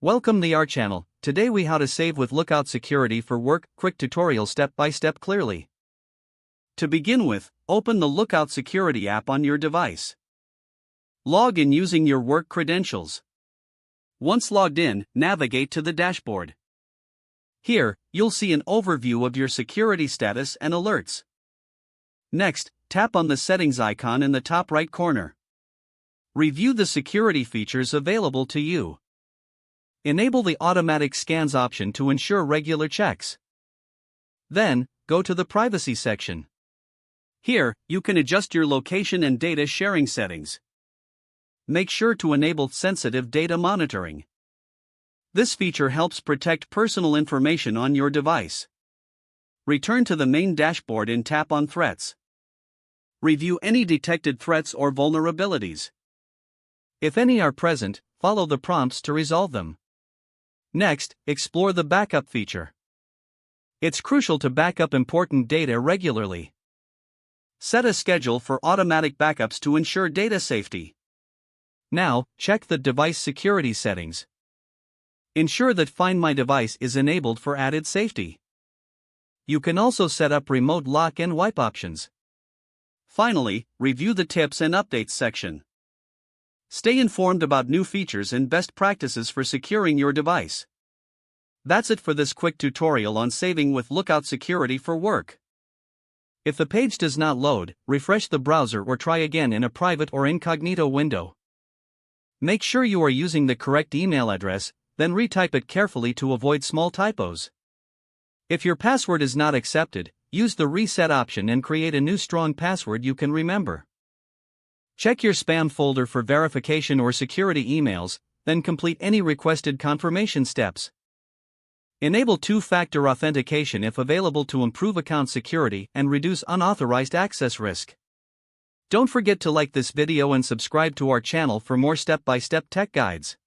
Welcome to our channel. Today we how to save with Lookout Security for work, quick tutorial step by step clearly. To begin with, open the Lookout Security app on your device. Log in using your work credentials. Once logged in, navigate to the dashboard. Here, you'll see an overview of your security status and alerts. Next, tap on the settings icon in the top right corner. Review the security features available to you. Enable the automatic scans option to ensure regular checks. Then, go to the privacy section. Here, you can adjust your location and data sharing settings. Make sure to enable sensitive data monitoring. This feature helps protect personal information on your device. Return to the main dashboard and tap on Threats. Review any detected threats or vulnerabilities. If any are present, follow the prompts to resolve them. Next, explore the backup feature. It's crucial to back up important data regularly. Set a schedule for automatic backups to ensure data safety. Now, check the device security settings. Ensure that Find My Device is enabled for added safety. You can also set up remote lock and wipe options. Finally, review the tips and updates section. Stay informed about new features and best practices for securing your device. That's it for this quick tutorial on saving with Lookout Security for work. If the page does not load, refresh the browser or try again in a private or incognito window. Make sure you are using the correct email address, then retype it carefully to avoid small typos. If your password is not accepted, use the reset option and create a new strong password you can remember. Check your spam folder for verification or security emails, then complete any requested confirmation steps. Enable two-factor authentication if available to improve account security and reduce unauthorized access risk. Don't forget to like this video and subscribe to our channel for more step-by-step tech guides.